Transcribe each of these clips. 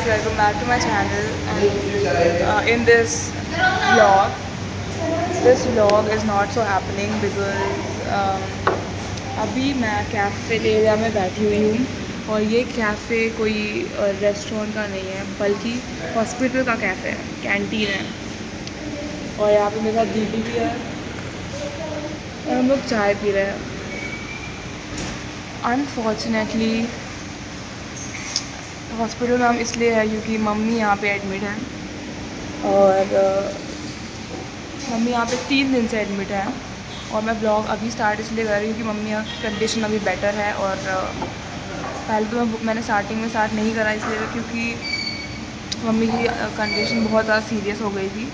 guys, welcome back to my channel. And in this vlog is not so happening because अभी मैं cafeteria में बैठी हुई हूँ और ये कैफ़े कोई रेस्टोरेंट का नहीं है बल्कि हॉस्पिटल का कैफ़े है, कैंटीन है। और यहाँ पे मेरे साथ दीदी भी है और हम लोग चाय पी रहे हैं। अनफॉर्चुनेटली हॉस्पिटल में हम इसलिए है क्योंकि मम्मी यहाँ पे एडमिट है और मम्मी यहाँ पे 3 दिन से एडमिट है। और मैं ब्लॉग अभी स्टार्ट इसलिए कर रही हूँ कि मम्मी की कंडीशन अभी बेटर है। और पहले तो मैंने स्टार्टिंग में स्टार्ट नहीं करा इसलिए क्योंकि मम्मी की कंडीशन बहुत ज़्यादा सीरियस हो गई थी,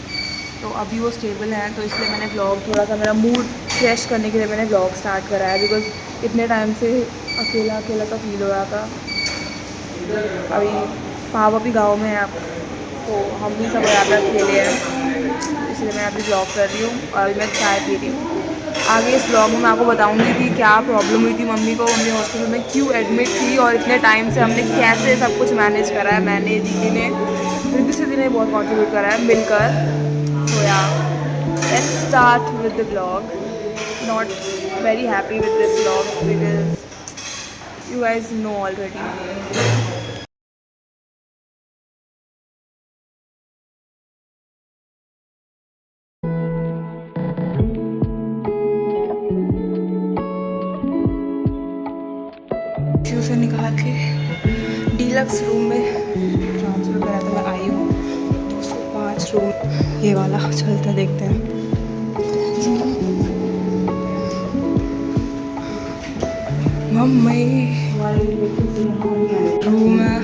तो अभी वो स्टेबल हैं, तो इसलिए मैंने ब्लॉग थोड़ा सा मेरा मूड फ्रेश करने के लिए मैंने ब्लॉग स्टार्ट करा है। बिकॉज इतने टाइम से अकेला अकेला सा फील हो रहा था। अभी पापा भी गाँव में है अब, तो हम भी सब ज़्यादा अकेले हैं, इसलिए मैं अभी ब्लॉग कर रही हूँ और अभी मैं चाय पी रही हूँ। आगे इस ब्लॉग में मैं आपको बताऊंगी कि क्या प्रॉब्लम हुई थी मम्मी को, मम्मी हॉस्पिटल में क्यों एडमिट थी और इतने टाइम से हमने कैसे सब कुछ मैनेज करा है। मैंने दीदी ने बहुत कंट्रीब्यूट करा है मिलकर। सो या let's start with the blog. Not very happy with this blog because you guys know already. से निकाल के डीलक्स रूम में ट्रांसफ़र करा था। मैं आई हूँ 205 रूम, ये वाला चलता देखते हैं। मम्मी रूम है,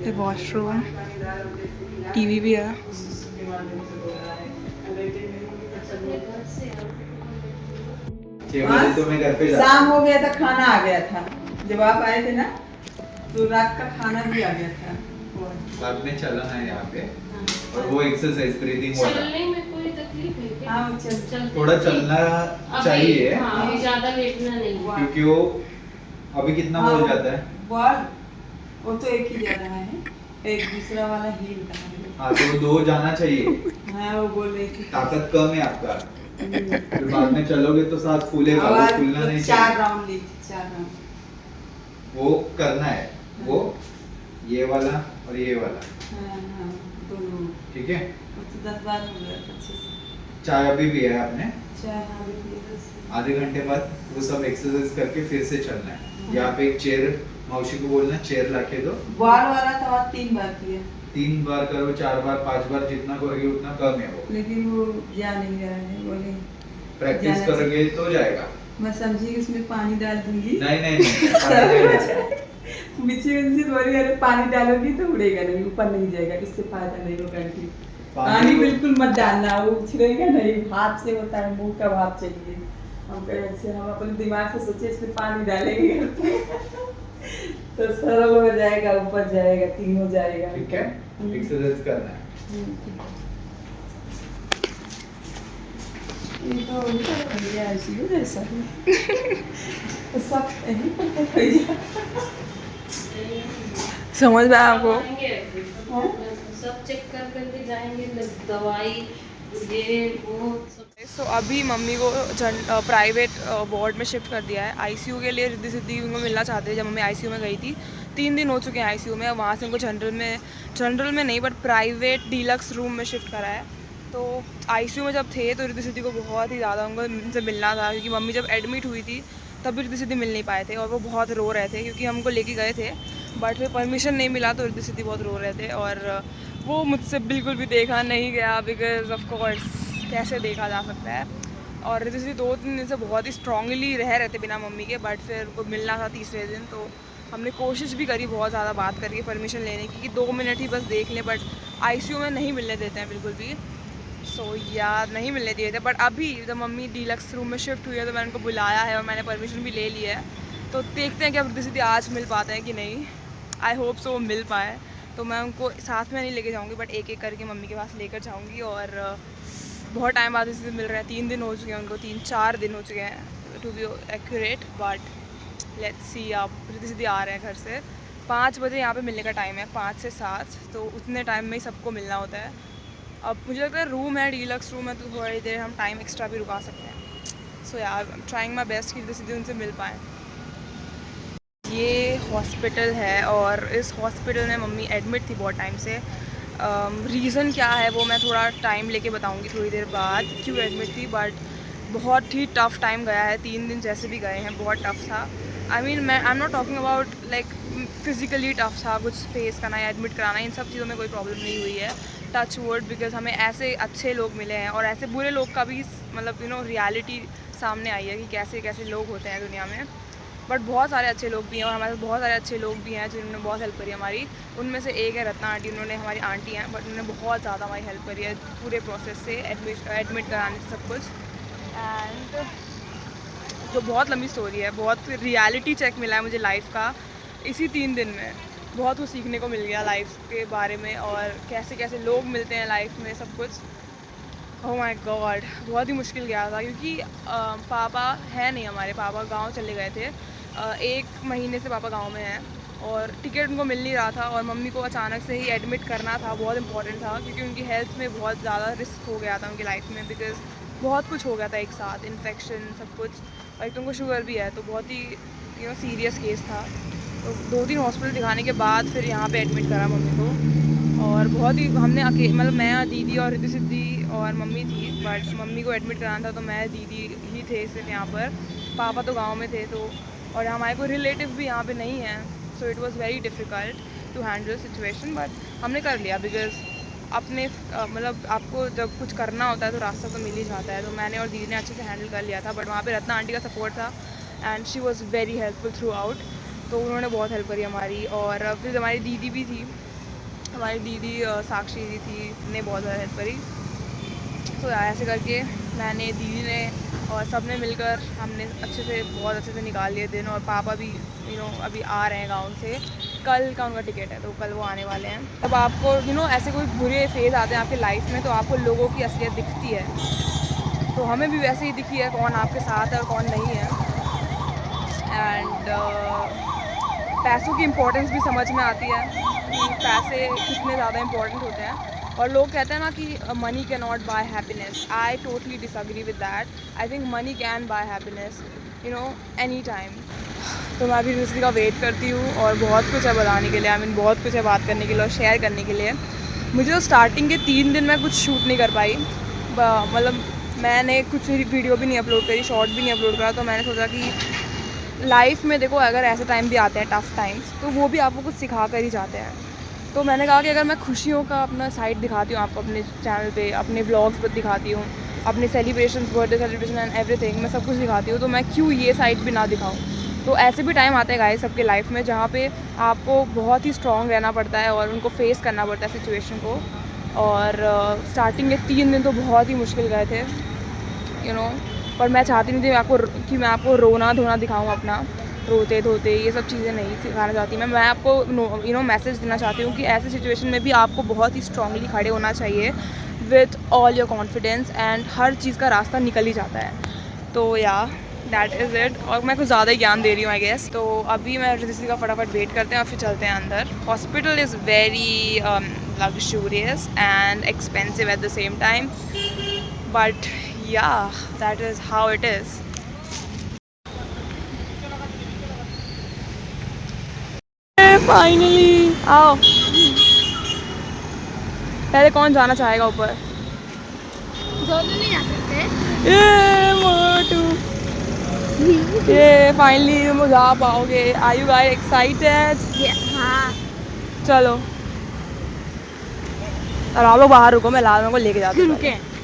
ये वॉशरूम, टीवी भी है। शाम हो गया था, खाना आ गया था। जब आप आए थे ना तो रात का खाना भी आ गया था। बाद में चलना है यहाँ पे और वो एक्सरसाइज ब्रीदिंग वाला। चलने में कोई तकलीफ है क्या? हाँ, चल थोड़ा चलना चाहिए। हाँ, अभी ज्यादा लेटना नहीं है। क्योंकि वो अभी कितना बोल जाता है बॉल, वो तो एक ही जा रहा है, एक दूसरा वाला हील का है। हाँ, तो 2 जाना चाहिए। हाँ, वो बोल रही थी ताकत कम है आपका, फिर बाद में चलोगे तो सांस फूलेगा, वो फूलना नहीं 4 चाहिए। राउंड ली थी, 4 राउंड वो करना है, वो ये वाला और ये वाला, हाँ, दोनों ठीक है। वो तो 10 बार हो गया था अच्छे से। चाय अभी भी है आपने, चाय हाँ भी पी है। आधे घंटे बाद वो सब एक्सरसाइज करके फिर से चलना है। यहाँ पे एक चेयर, मौसी को बोलना चेयर लाके दो। बॉल वाला तो आज 3 बार किया। 3 बार करो, 4 बार, 5 बार, जितना करोगे उतना कम है वो। लेकिन वो जा नहीं रहा है, बोले प्रैक्टिस करोगे तो जाएगा। मैं समझी कि उसमें पानी डाल दूंगी। नहीं पीछे से बोली अरे पानी डालोगी तो उड़ेगा नहीं, ऊपर नहीं जाएगा, इससे फायदा नहीं होगा। पानी बिल्कुल मत डालना, वो उछलेगा नहीं, भाप से होता है, मुंह का भाप चाहिए। हम कहे हम अपने दिमाग से सोचे इसमें पानी डालेंगे तो सरल हो जाएगा, ऊपर जाएगा, 3 हो जाएगा। ठीक है, एक्सरसाइज करना है। ये तो भैया ऐसी जैसा सब यही पता भैया समझ में आया आपको? सब चेक कर करके जाएंगे, दवाई ये वो सब। तो अभी मम्मी को प्राइवेट वार्ड में शिफ्ट कर दिया है। आईसीयू के लिए रिद्धि सिद्धि उनको मिलना चाहते थे। जब मम्मी आईसीयू में गई थी 3 दिन हो चुके हैं आईसीयू में, वहाँ से उनको जनरल में नहीं बट प्राइवेट डीलक्स रूम में शिफ्ट करा है। तो आईसीयू में जब थे तो रिद्धि सिद्धि को बहुत ही ज़्यादा उनसे मिलना था, क्योंकि मम्मी जब एडमिट हुई थी तब भी रिद्धि सिद्धि मिल नहीं पाए थे और वो बहुत रो रहे थे, क्योंकि हमको लेके गए थे बट फिर परमिशन नहीं मिला तो रिद्धि सिद्धि बहुत रो रहे थे। और वो मुझसे बिल्कुल भी देखा नहीं गया, बिकॉज ऑफ कोर्स कैसे देखा जा सकता है। और रिद्धि सिद्धि 2-3 दिन से बहुत ही स्ट्रांगली रह रहे थे बिना मम्मी के, बट फिर वो मिलना था तीसरे दिन। तो हमने कोशिश भी करी बहुत ज़्यादा बात करके परमिशन लेने की कि 2 मिनट ही बस देख लें, बट आईसीयू में नहीं मिलने देते हैं बिल्कुल भी। सो यार नहीं मिलने दिए थे। बट अभी जब मम्मी डीलक्स रूम में शिफ्ट हुई है तो मैंने उनको बुलाया है और मैंने परमिशन भी ले लिया है। तो देखते हैं कि अब रिद्धि सिद्धि आज मिल पाते हैं कि नहीं। आई होप सो वो मिल पाए। तो मैं उनको साथ में नहीं लेके जाऊंगी बट एक एक करके मम्मी के पास लेकर जाऊंगी और बहुत टाइम बाद इसी से मिल रहे हैं, 3 दिन हो चुके हैं उनको, 3-4 दिन हो चुके हैं to be accurate. But let's see, अब रिद्धि सिद्धि आ रहे हैं घर से। 5 बजे यहाँ पे मिलने का टाइम है, 5 से 7, तो उतने टाइम में ही सबको मिलना होता है। अब मुझे लगता है रूम है, डीलक्स रूम है, तो थोड़ी देर हम टाइम एक्स्ट्रा भी रुका सकते हैं। सो यार I am trying my best कि रिद्धि सिद्धि उनसे मिल पाएँ। ये हॉस्पिटल है और इस हॉस्पिटल में मम्मी एडमिट थी बहुत टाइम से। रीज़न क्या है वो मैं थोड़ा टाइम लेके बताऊंगी थोड़ी देर बाद क्यों एडमिट थी। बट बहुत ही टफ़ टाइम गया है, 3 दिन जैसे भी गए हैं बहुत टफ़ था। आई मीन मैं I am not talking about like physically tough था, कुछ फेस करना या एडमिट कराना, इन सब चीज़ों में कोई प्रॉब्लम नहीं हुई है, टच वुड, बिकॉज हमें ऐसे अच्छे लोग मिले हैं और ऐसे बुरे लोग का भी मतलब रियलिटी सामने आई है कि कैसे कैसे लोग होते हैं दुनिया में। बट बहुत सारे अच्छे लोग भी हैं और हमारे बहुत सारे अच्छे लोग भी हैं जिन्होंने बहुत हेल्प करी हमारी। उनमें से एक है रत्ना आंटी, उन्होंने हमारी आंटी हैं बट उन्होंने बहुत ज़्यादा हमारी हेल्प करी है पूरे प्रोसेस से, एडमिट कराने से सब कुछ। एंड जो बहुत लंबी स्टोरी है, बहुत रियलिटी चेक मिला है मुझे लाइफ का इसी 3 दिन में। बहुत कुछ सीखने को मिल गया लाइफ के बारे में और कैसे कैसे लोग मिलते हैं लाइफ में, सब कुछ। ओह माय गॉड, बहुत ही मुश्किल गया था क्योंकि पापा है नहीं हमारे, पापा गांव चले गए थे। 1 महीने से पापा गांव में हैं और टिकट उनको मिल नहीं रहा था और मम्मी को अचानक से ही एडमिट करना था, बहुत इंपॉर्टेंट था क्योंकि उनकी हेल्थ में बहुत ज़्यादा रिस्क हो गया था उनकी लाइफ में, बिकॉज बहुत कुछ हो गया था एक साथ, इन्फेक्शन सब कुछ, और एक तो उनको शुगर भी है, तो बहुत ही सीरियस केस था। तो 2-3 हॉस्पिटल दिखाने के बाद फिर यहाँ पे एडमिट करा मम्मी को। और बहुत ही हमने मतलब मैं, दीदी और रिद्धि सिद्धि और मम्मी थी, बट मम्मी को एडमिट कराना था तो मैं, दीदी ही थे सिर्फ यहाँ पर, पापा तो गांव में थे। तो और हमारे कोई रिलेटिव भी यहाँ पे नहीं है, so it was very difficult to handle situation, but हमने कर लिया बिकॉज अपने मतलब आपको जब कुछ करना होता है तो रास्ता तो मिल ही जाता है। तो मैंने और दीदी ने अच्छे से हैंडल कर लिया था, बट वहाँ पे रत्ना आंटी का सपोर्ट था and she was very helpful through out, तो उन्होंने बहुत हेल्प करी हमारी। और फिर हमारी दीदी भी थी, हमारी दीदी साक्षी दीदी थी, ने बहुत ज़्यादा हेल्प करी। तो ऐसे करके मैंने, दीदी ने और सब ने मिलकर हमने बहुत अच्छे से निकाल लिए दिन। और पापा भी अभी आ रहे हैं गाँव से, कल का उनका टिकट है तो कल वो आने वाले हैं। तब आपको ऐसे कोई बुरे फेज़ आते हैं आपके लाइफ में तो आपको लोगों की असलियत दिखती है, तो हमें भी वैसे ही दिखी है कौन आपके साथ है और कौन नहीं है। एंड पैसों की इम्पोर्टेंस भी समझ में आती है कि पैसे कितने ज़्यादा इम्पोर्टेंट होते हैं। और लोग कहते हैं ना कि money can not buy happiness, I totally disagree with that. I think money can buy happiness any time. तो मैं अभी दूसरी का वेट करती हूँ और बहुत कुछ है बताने के लिए, आई मीन बहुत कुछ है बात करने के लिए और शेयर करने के लिए। मुझे तो स्टार्टिंग के 3 दिन मैं कुछ शूट नहीं कर पाई, मतलब मैंने कुछ वीडियो भी नहीं अपलोड करी, शॉर्ट भी नहीं अपलोड करा। तो मैंने सोचा कि लाइफ में देखो अगर ऐसे टाइम भी आते हैं टफ़ टाइम्स, तो वो भी आपको कुछ सिखा कर ही जाते हैं। तो मैंने कहा कि अगर मैं खुशियों का अपना साइड दिखाती हूँ आपको अपने चैनल पे, अपने व्लॉग्स पर दिखाती हूँ, अपने celebrations, birthday celebration and everything, मैं सब कुछ दिखाती हूँ, तो मैं क्यों ये साइड भी ना दिखाऊँ। तो ऐसे भी टाइम आते हैं गाइस सबके लाइफ में जहाँ पे आपको बहुत ही स्ट्रॉन्ग रहना पड़ता है और उनको फेस करना पड़ता है सिचुएशन को। और स्टार्टिंग के 3 दिन तो बहुत ही मुश्किल गए थे पर मैं चाहती नहीं थी मैं आपको रोना धोना दिखाऊँ अपना, रोते धोते, ये सब चीज़ें नहीं सिखाना चाहती मैं आपको मैसेज देना चाहती हूँ कि ऐसे सिचुएशन में भी आपको बहुत ही स्ट्रांगली खड़े होना चाहिए with all your confidence, and हर चीज़ का रास्ता निकल ही जाता है। तो या दैट इज़ इट। और मैं कुछ ज़्यादा ही ज्ञान दे रही हूँ आई गेस। तो अभी मैं रिद्धि का फटाफट वेट करते हैं और फिर चलते हैं अंदर। Hospital is very luxurious and expensive at the same time, but yeah, that is how it is. Finally आओ। पहले कौन जाना चाहेगा ऊपर? दोनों नहीं जा सकते। ये मोटू, ये फाइनली तुम जा पाओगे। Are you guys excited? हाँ। चलो और आप लोग बाहर रुको, मैं लाल को लेके जाती हूँ।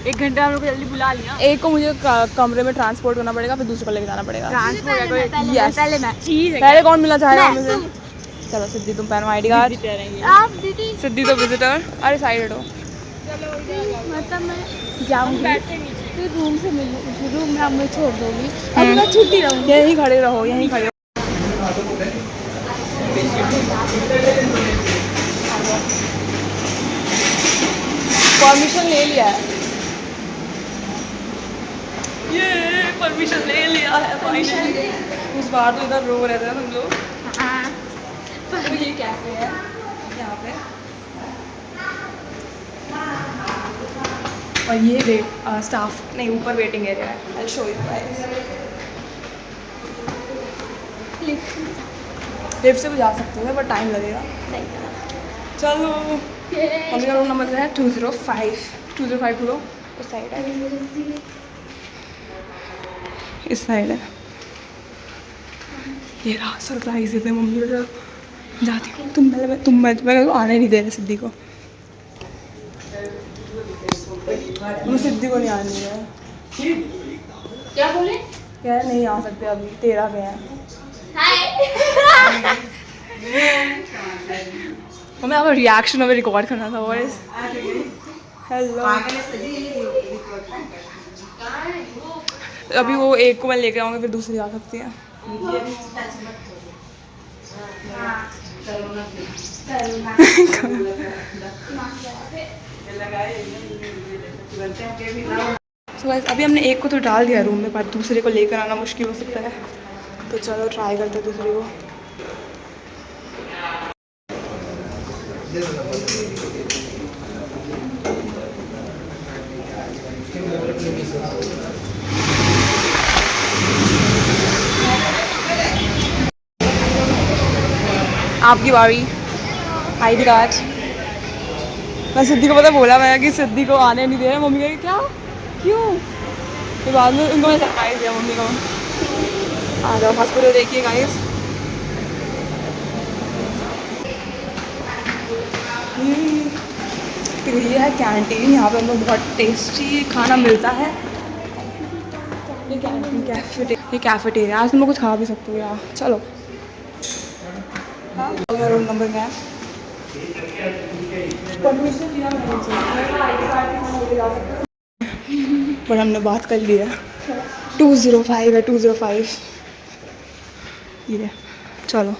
1 घंटा हम लोग को जल्दी बुला लिया। एक को मुझे कमरे में ट्रांसपोर्ट करना पड़ेगा, फिर दूसरे को लेके जाना पड़ेगा। पहले कौन मिलना चाहेगा मुझे? चलो सिद्धि तुम पहनो आईडी कार्ड। आप दीदी सिद्धि तो विजिटर। अरे साइड हटो। मतलब मैं जाऊंगी फिर रूम से मिलूँ, रूम में आप मुझे छोड़ दोगी, अब मैं छुट्टी रहूँगी। यहीं खड़े रहो, यहीं खड़े। परमिशन ले लिया है। परमिशन ले लिया है फाइनली। उस बार तो इधर रो रहे थे तुम लोग। तो ये कैफे है यहाँ पे, और ये स्टाफ नहीं, ऊपर वेटिंग एरिया है। I show you guys. Lift से भी जा सकते हो बट टाइम लगेगा। चलो मम्मी का रूम नंबर है 205 205 उस साइड है, इस साइड है। ये रहा सरप्राइज देते मम्मी को जाती हूँ। तुम आने नहीं दे रहे सिद्धि को। मैं सिद्धि को नहीं आने दे रहा। क्या बोले? क्या नहीं आ सकते अभी, तेरा क्या है। हमें आपका रिएक्शन हमें रिकॉर्ड करना था। और हेलो, अभी वो एक को मैं लेकर आऊँगी, फिर दूसरी आ सकती है। So guys, अभी हमने एक को तो डाल दिया रूम में, पर दूसरे को लेकर आना मुश्किल हो सकता है। तो चलो ट्राई करते हैं दूसरे को। आपकी बारी। ID card. मैं सिद्धि को पता बोला मैं कि सिद्धि को आने नहीं दे रहे। मम्मी कहेगी क्या, क्यों? फिर बाद में उनको मैं सरप्राइज दिया मम्मी को। आ जाओ हॉस्पिटल देखिए गाइस। तो ये है कैंटीन, यहाँ पे हमें बहुत टेस्टी खाना मिलता है। ये कैंटीन कैफेटेरिया, आज तुम लोग कुछ खा भी सकते हो यार। चलो मेरा रूम नंबर क्या है? परमिशन दिया पर हमने बात कर लिया। 205 है, 205 ये। चलो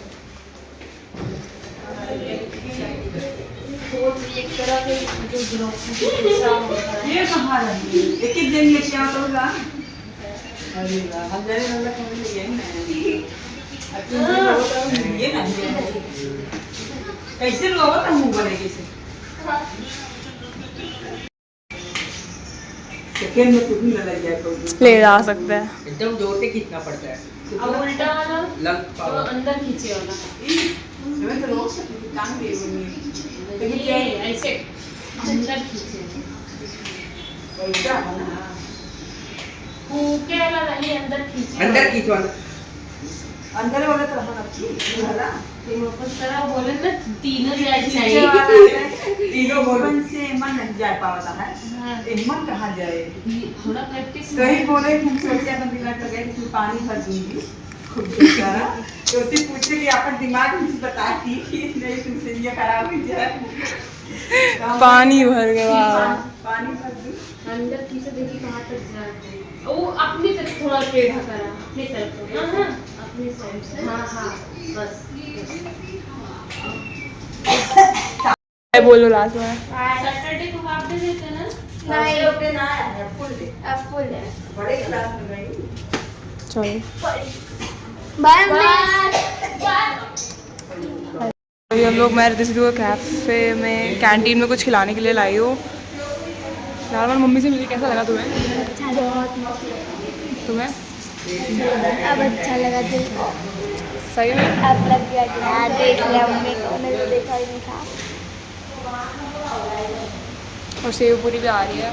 ये कहाँ रही? एक दिन लेके आता होगा। अरे वाह, हम जाने वाला कौन ले गए ना? ये ना कैसे लोग तो मुंह बनेगी से सेकंड में तुम ना लग जाए तो ले जा सकते हैं। एकदम जोर से खींचना पड़ता है। अब उल्टा वाला लंग पावर। अंदर खींचे वाला। मैं तो रोज टांग दे रही लेकिन ये ऐसे अंदर खींचे। ऐसा है ना ऊके वाला नहीं, अंदर खींचे। अंदर खींचवा। अंदर वाला तो हम रखी वाला उस तरह बोले ना, तीनों जाए नीचे चाहिए। वाला तीनों बोलन से मन नहीं जा पाता है। हाँ। मन कहाँ जाए? थोड़ा प्रैक्टिस तो ही बोले कि हम सोचे अपन दिमाग लगे कि पानी भर दूंगी खूब सारा। तो उसे पूछे कि अपन दिमाग मुझे बताती कि नहीं तुमसे ये खराब हो जाए। पानी भर गया। पानी भर दूं। अंदर खींचे, देखिए कहाँ तक जाते। वो अपनी तरफ थोड़ा टेढ़ा करा, अपनी तरफ। हाँ हाँ, अपनी साइड से। हाँ हाँ, बस। बोलो लास्ट में। सैटरडे को हाफ डे देते ना? नहीं ओके ना है फुल डे। Full day. बड़े क्लास में गई। चलो बाय अभी हम लोग, मैं रिद्धि को कैफ़े में कैंटीन में कुछ खिलाने के लिए लाई हूँ। नॉर्मल मम्मी से मिली, कैसा लगा तुम्हें? अच्छा, बहुत मस्त। तुम्हें अब अच्छा लगा दिल को। सही में? अब लग गया कि हाँ देख लिया मम्मी को, मैंने तो देखा ही नहीं था। और सेव पूरी भी आ रही है।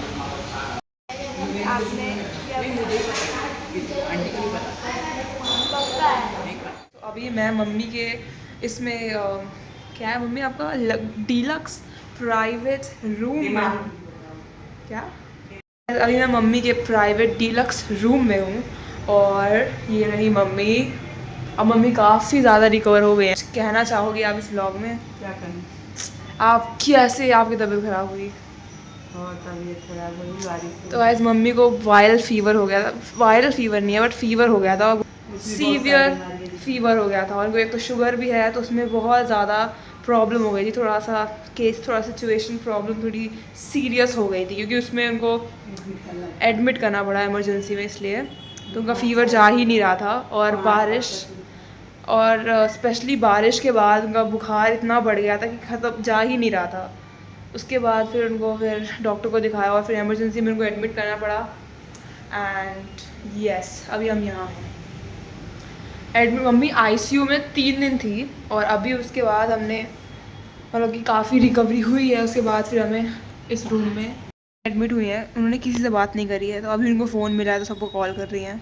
आपने तो अभी मैं मम्मी के इसमें क्या है मम्मी आपका डीलक्स प्राइवेट रूम में। क्या? अभी मैं मम्मी के प्राइवेट डीलक्स रूम में हूँ और ये रही मम्मी। अब मम्मी काफ़ी ज़्यादा रिकवर हो गई है। कहना चाहोगी आप इस व्लॉग में? क्या करें? आप कैसे आपकी तबीयत ख़राब हुई? बहुत तबीयत खराब हुई बारिश से। तो गाइस मम्मी को वायरल फीवर हो गया था। वायरल फीवर नहीं है बट फीवर हो गया था, सीवियर फीवर हो गया था। और उनको एक तो शुगर भी है, तो उसमें बहुत ज़्यादा प्रॉब्लम हो गई थी। थोड़ा सा सिचुएशन प्रॉब्लम थोड़ी सीरियस हो गई थी, क्योंकि उसमें उनको एडमिट करना पड़ा इमरजेंसी में, इसलिए। तो उनका फीवर जा ही नहीं रहा था, और बारिश और स्पेशली बारिश के बाद उनका बुखार इतना बढ़ गया था कि ख़त्म जा ही नहीं रहा था। उसके बाद फिर उनको फिर डॉक्टर को दिखाया और फिर इमरजेंसी में उनको एडमिट करना पड़ा। एंड यस, अभी हम यहाँ हैं एडमिट। मम्मी आईसीयू में 3 दिन थी और अभी उसके बाद हमने मतलब कि काफ़ी रिकवरी हुई है। उसके बाद फिर हमें इस रूम में एडमिट हुई है। उन्होंने किसी से बात नहीं करी है, तो अभी उनको फ़ोन मिला है तो सबको कॉल कर रही हैं।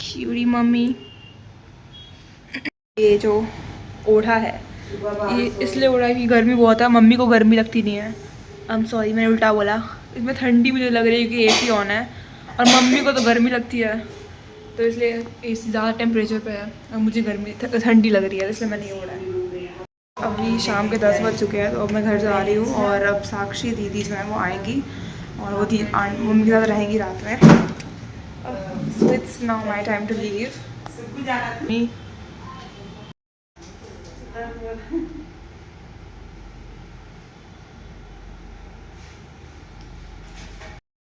क्यूरी मम्मी। ये जो ओढ़ा है ये इसलिए ओढ़ा है कि गर्मी बहुत है, मम्मी को गर्मी लगती नहीं है। आई एम सॉरी, मैंने उल्टा बोला। इसमें ठंडी मुझे लग रही है कि एसी ऑन है और मम्मी को तो गर्मी लगती है, तो इसलिए एसी ज़्यादा टेम्परेचर पे है और मुझे गर्मी ठंडी लग रही है, इसलिए मैंने ये ओढ़ा है। अभी शाम के 10 बज चुके हैं, तो अब मैं घर जा रही हूँ और अब साक्षी दीदी जो है वो आएंगी और वो मम्मी के साथ रहेंगी रात में। So it's now my time to leave.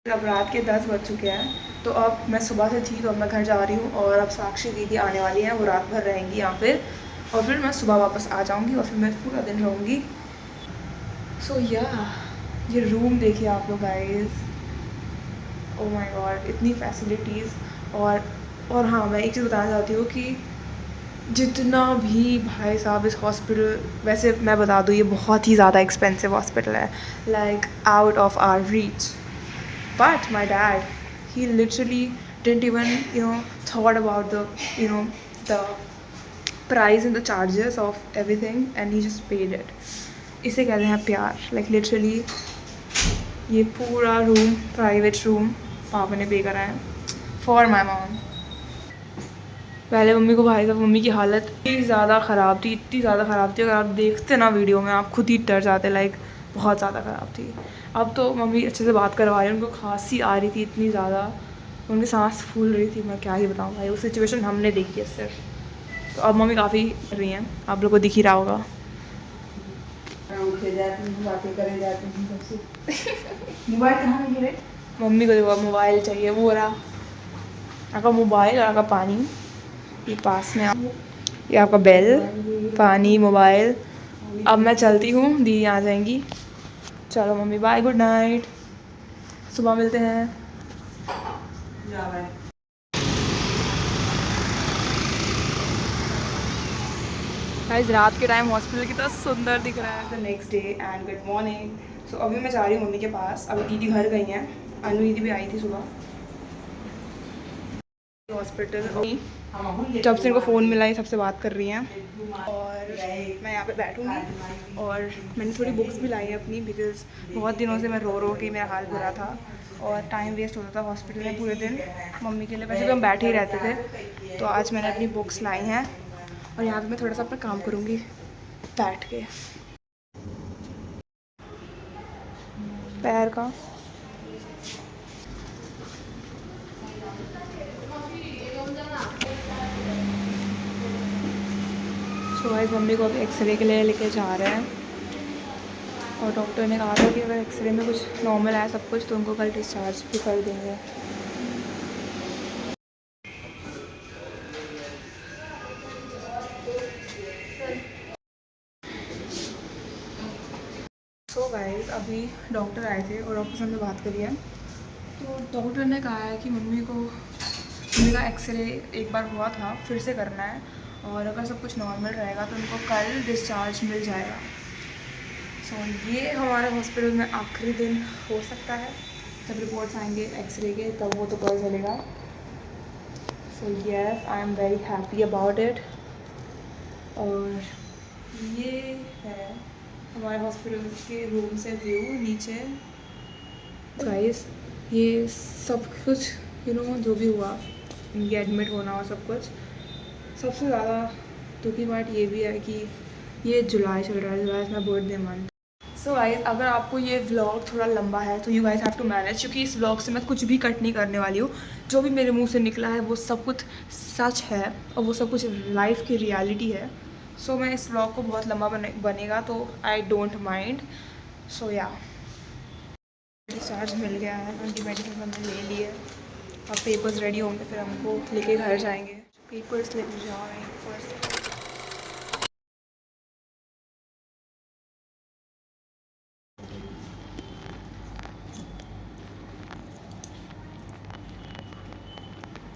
अब रात के 10 बज चुके हैं, तो अब मैं सुबह से थी तो अब मैं घर जा रही हूँ और अब साक्षी दीदी आने वाली हैं, वो रात भर रहेंगी यहाँ पे और फिर मैं सुबह वापस आ जाऊँगी और फिर मैं पूरा दिन रहूँगी। सो या ये रूम देखिए आप लोग गाइस, ओह माय गॉड, इतनी फैसिलिटीज़। और हाँ, मैं एक चीज़ बताना चाहती हूँ कि जितना भी भाई साहब इस हॉस्पिटल, वैसे मैं बता दूँ ये बहुत ही ज़्यादा एक्सपेंसिव हॉस्पिटल है, like out of our reach, but my dad, he literally didn't even thought about the price and the charges of everything, and he just paid it. इसे कहते हैं प्यार। like literally ये पूरा रूम, प्राइवेट रूम पापा ने पे करा है for my mom। पहले मम्मी को भाई साहब, मम्मी की हालत इतनी ज़्यादा ख़राब थी, इतनी ज़्यादा ख़राब थी, अगर आप देखते ना वीडियो में आप खुद ही डर जाते, लाइक बहुत ज़्यादा ख़राब थी। अब तो मम्मी अच्छे से बात करवा रही है, उनको खांसी आ रही थी इतनी ज़्यादा, उनकी सांस फूल रही थी, मैं क्या ही बताऊँ भाई, वो सिचुएशन हमने देखी है सिर्फ। तो अब मम्मी काफ़ी कर रही हैं, आप लोग को दिख ही रहा होगा। उठे जाती हूँ, बातें करे जाती हूँ सबसे। मोबाइल कहाँ है गिरे? मम्मी को देखो मोबाइल चाहिए, वो रहा आपका मोबाइल और आपका पानी, ये पास में ये आपका बेल, पानी, मोबाइल। अब मैं चलती हूँ, दीदी आ जाएंगी। चलो मम्मी, बाय, गुड नाइट, सुबह मिलते हैं। गाइस रात के टाइम हॉस्पिटल कितना सुंदर दिख रहा है। The next day and good morning. So अभी मैं जा रही हूँ मम्मी के पास, अभी दीदी घर गई हैं, अनु दीदी भी आई थी सुबह हॉस्पिटल। जब से इनको फ़ोन मिला ये सबसे बात कर रही हैं और मैं यहाँ पे बैठूँगी और मैंने थोड़ी बुक्स भी लाई हैं अपनी, बिकॉज़ बहुत दिनों से मैं रो रो के मेरा हाल बुरा था और टाइम वेस्ट होता था हॉस्पिटल में पूरे दिन मम्मी के लिए। वैसे तो हम बैठे ही रहते थे, तो आज मैंने अपनी बुक्स लाई हैं और यहाँ पे मैं थोड़ा सा अपना काम करूँगी बैठ के। पैर का तो गाइस मम्मी को अभी एक्सरे के लिए लेके जा रहे हैं और डॉक्टर ने कहा था कि अगर एक्सरे में कुछ नॉर्मल आया सब कुछ तो उनको कल डिस्चार्ज भी कर देंगे। सो गाइस अभी डॉक्टर आए थे और डॉक्टर से हमने बात करी है, तो डॉक्टर ने कहा है कि मम्मी का एक्सरे एक बार हुआ था, फिर से करना है और अगर सब कुछ नॉर्मल रहेगा तो उनको कल डिस्चार्ज मिल जाएगा। सो ये हमारे हॉस्पिटल में आखिरी दिन हो सकता है, जब रिपोर्ट्स आएंगे एक्सरे के तब वो तो पता चलेगा। So yes, I am very happy about it. और ये है हमारे हॉस्पिटल के रूम से व्यू नीचे। गाइस ये सब कुछ जो भी हुआ, इनकी एडमिट होना और सब कुछ, सबसे ज़्यादा दुखी बात ये भी है कि ये जुलाई चल रहा है, July is my birthday month. So guys अगर आपको ये व्लॉग थोड़ा लंबा है तो you guys have to manage, क्योंकि इस व्लॉग से मैं कुछ भी कट नहीं करने वाली हूँ। जो भी मेरे मुंह से निकला है वो सब कुछ सच है और वो सब कुछ लाइफ की रियलिटी है। सो मैं इस व्लॉग को बहुत लंबा बनेगा तो आई डोंट माइंड। सो या डिस्चार्ज मिल गया है, उनकी मेडिसिन हमने ले ली है। अब पेपर्स रेडी होंगे फिर हमको लेके घर जाएंगे। पेपर्स लेके जा रहे हैं फर्स्ट।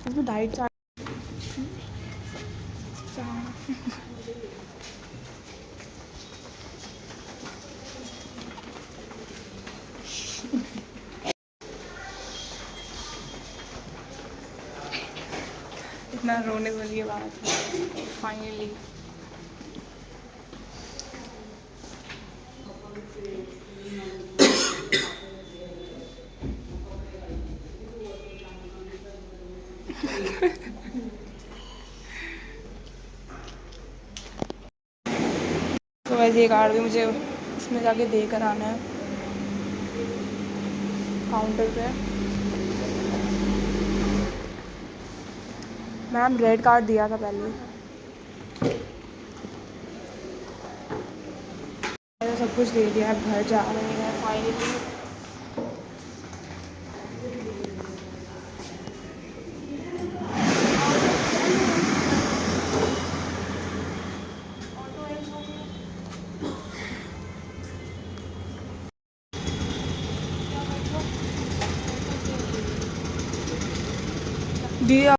इसमें डाइट चार्ट इतना रोने वाली बात है फाइनली। तो वैसे ये कार्ड भी मुझे इसमें जाके दे कर आना है काउंटर पे। मैम रेड कार्ड दिया था पहले। मैंने सब कुछ दे दिया, अब घर जा रहे हैं फाइनली। दिया